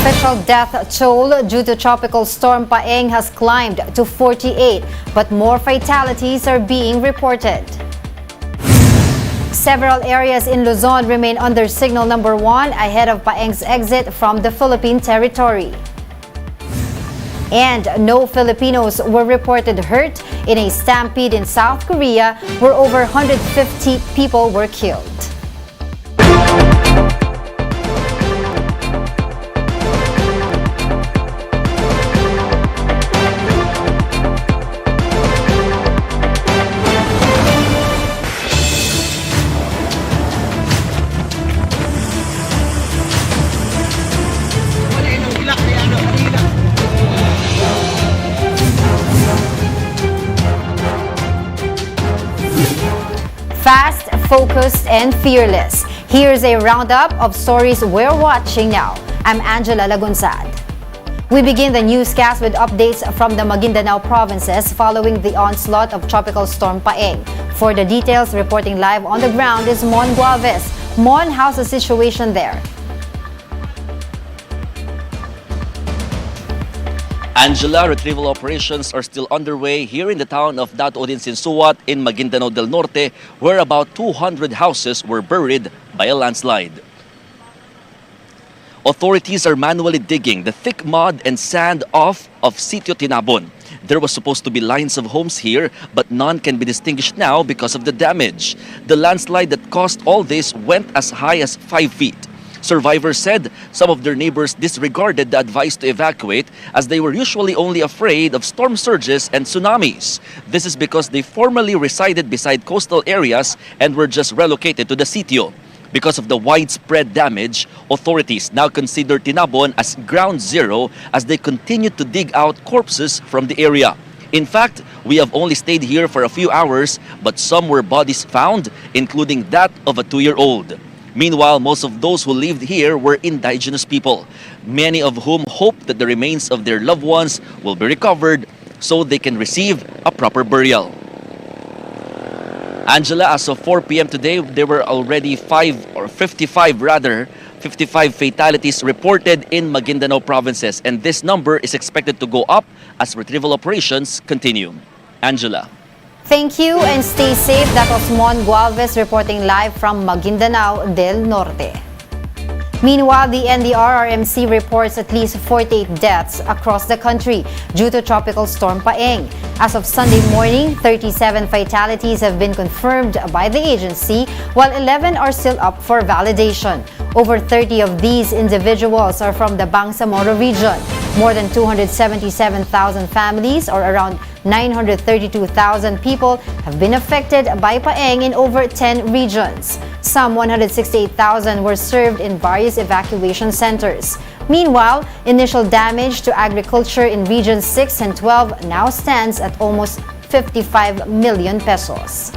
Official death toll due to tropical storm Paeng has climbed to 48, but more fatalities are being reported. Several areas in Luzon remain under signal number 1 ahead of Paeng's exit from the Philippine territory. And no Filipinos were reported hurt in a stampede in South Korea where over 150 people were killed. Fast, focused, and fearless. Here's a roundup of stories we're watching now. I'm Angela Lagunsad. We begin the newscast with updates from the Maguindanao provinces following the onslaught of Tropical Storm Paeng. For the details, reporting live on the ground is Mon Gualvez. Mon, how's the situation there? Angela, retrieval operations are still underway here in the town of Dato-Odin Sinsuat in Maguindanao del Norte, where about 200 houses were buried by a landslide. Authorities are manually digging the thick mud and sand off of Sitio Tinabon. There was supposed to be lines of homes here, but none can be distinguished now because of the damage. The landslide that caused all this went as high as 5 feet. Survivors said some of their neighbors disregarded the advice to evacuate as they were usually only afraid of storm surges and tsunamis. This is because they formerly resided beside coastal areas and were just relocated to the sitio. Because of the widespread damage, authorities now consider Tinabon as ground zero as they continue to dig out corpses from the area. In fact, we have only stayed here for a few hours, but some were bodies found, including that of a 2-year-old. Meanwhile, most of those who lived here were indigenous people, many of whom hope that the remains of their loved ones will be recovered so they can receive a proper burial. Angela, as of 4 p.m. today, there were already 55 fatalities reported in Maguindanao provinces, and this number is expected to go up as retrieval operations continue. Angela. Thank you and stay safe. That was Mon Gualvez reporting live from Maguindanao del Norte. Meanwhile, the NDRRMC reports at least 48 deaths across the country due to Tropical Storm Paeng. As of Sunday morning, 37 fatalities have been confirmed by the agency, while 11 are still up for validation. Over 30 of these individuals are from the Bangsamoro region. More than 277,000 families, or around 932,000 people, have been affected by Paeng in over 10 regions. Some 168,000 were served in various evacuation centers. Meanwhile, initial damage to agriculture in Regions 6 and 12 now stands at almost 55 million pesos.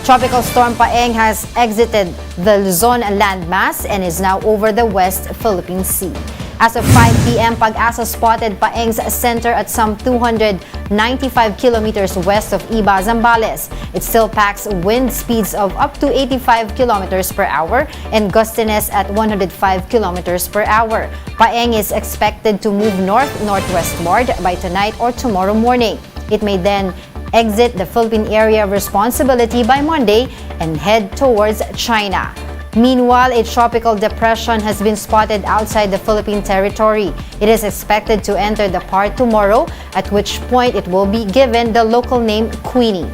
Tropical Storm Paeng has exited the Luzon landmass and is now over the West Philippine Sea. As of 5 p.m., Pag-asa spotted Paeng's center at some 295 kilometers west of Iba, Zambales. It still packs wind speeds of up to 85 kilometers per hour and gustiness at 105 kilometers per hour. Paeng is expected to move north-northwestward by tonight or tomorrow morning. It may then exit the Philippine area of responsibility by Monday and head towards China. Meanwhile, a tropical depression has been spotted outside the Philippine territory. It is expected to enter the part tomorrow, at which point it will be given the local name Queenie.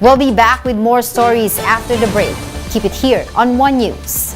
We'll be back with more stories after the break. Keep it here on One News.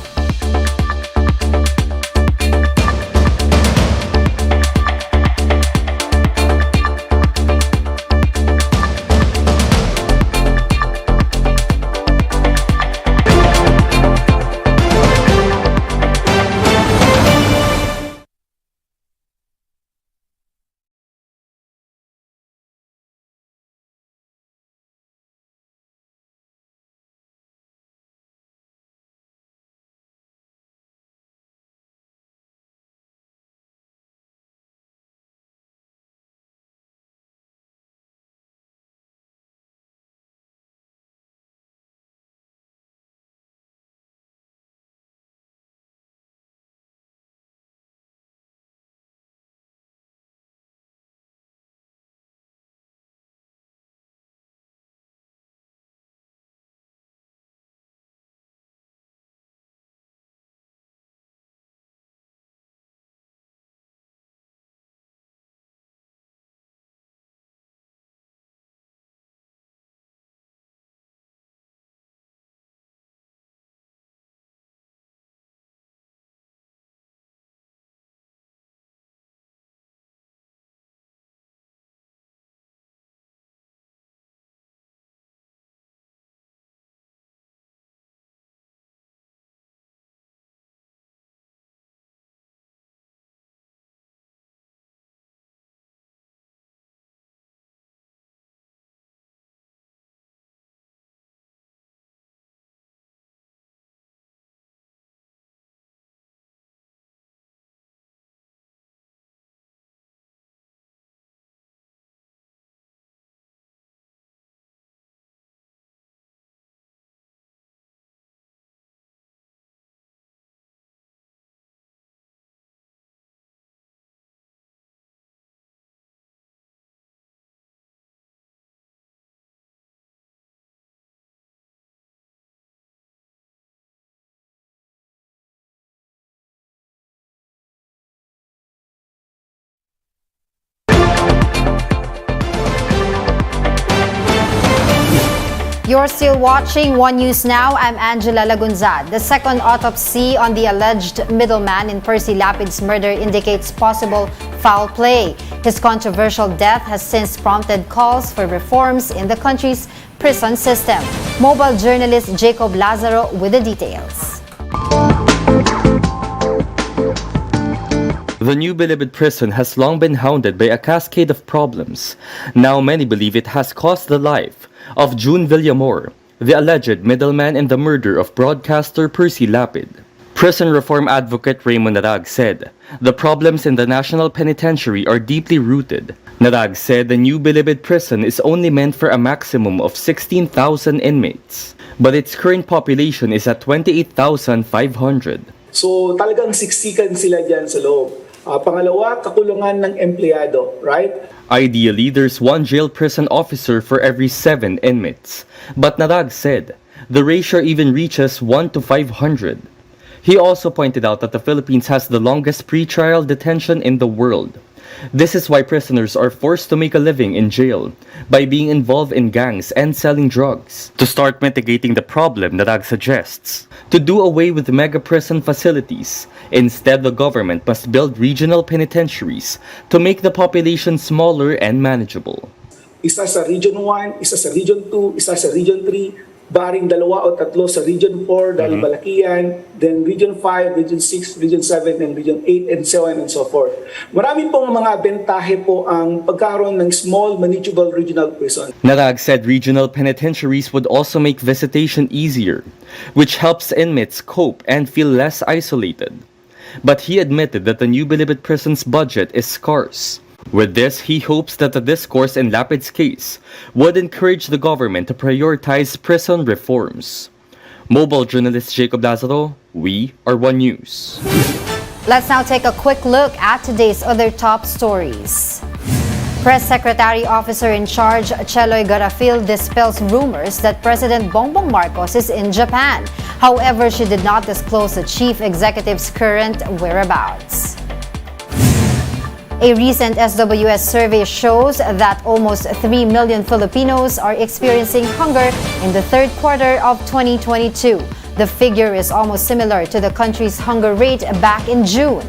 You're still watching One News Now. I'm Angela Lagunzad. The second autopsy on the alleged middleman in Percy Lapid's murder indicates possible foul play. His controversial death has since prompted calls for reforms in the country's prison system. Mobile journalist Jacob Lazaro with the details. The New Bilibid prison has long been hounded by a cascade of problems. Now many believe it has cost the life of June Villamor, the alleged middleman in the murder of broadcaster Percy Lapid. Prison reform advocate Raymond Narag said, the problems in the National Penitentiary are deeply rooted. Narag said the New Bilibid prison is only meant for a maximum of 16,000 inmates, but its current population is at 28,500. So talagang siksikan sila dyan sa loob. Pangalawa, kakulungan ng empleyado, right? Ideally, there's one jail prison officer for every 7 inmates. But Narag said, the ratio even reaches 1 to 500. He also pointed out that the Philippines has the longest pre-trial detention in the world. This is why prisoners are forced to make a living in jail by being involved in gangs and selling drugs. To start mitigating the problem, Narag suggests to do away with mega prison facilities. Instead, the government must build regional penitentiaries to make the population smaller and manageable. Isa sa Region 1, isa sa Region 2, isa sa Region 3, baring 2 o 3 sa Region 4 dahil Balakian, then Region 5, Region 6, Region 7, and Region 8, and so on and so forth. Marami pong mga bentahe po ang pagkaroon ng small, manageable regional prison. Narag said regional penitentiaries would also make visitation easier, which helps inmates cope and feel less isolated. But he admitted that the New Bilibid prison's budget is scarce. With this, he hopes that the discourse in Lapid's case would encourage the government to prioritize prison reforms. Mobile journalist Jacob Lazaro, we are One News. Let's now take a quick look at today's other top stories. Press Secretary Officer in Charge Cheloy Garafil dispels rumors that President Bongbong Marcos is in Japan. However, she did not disclose the chief executive's current whereabouts. A recent SWS survey shows that almost 3 million Filipinos are experiencing hunger in the third quarter of 2022. The figure is almost similar to the country's hunger rate back in June.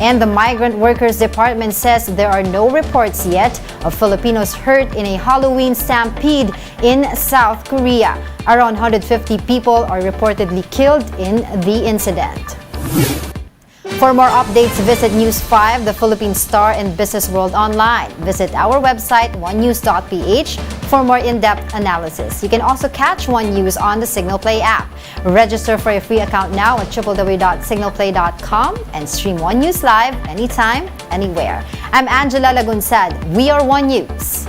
And the Migrant Workers Department says there are no reports yet of Filipinos hurt in a Halloween stampede in South Korea. Around 150 people are reportedly killed in the incident. For more updates, visit News 5, the Philippine Star, and Business World Online. Visit our website, onenews.ph, for more in-depth analysis. You can also catch One News on the Signal Play app. Register for a free account now at www.signalplay.com and stream One News live anytime, anywhere. I'm Angela Lagunsad. We are One News.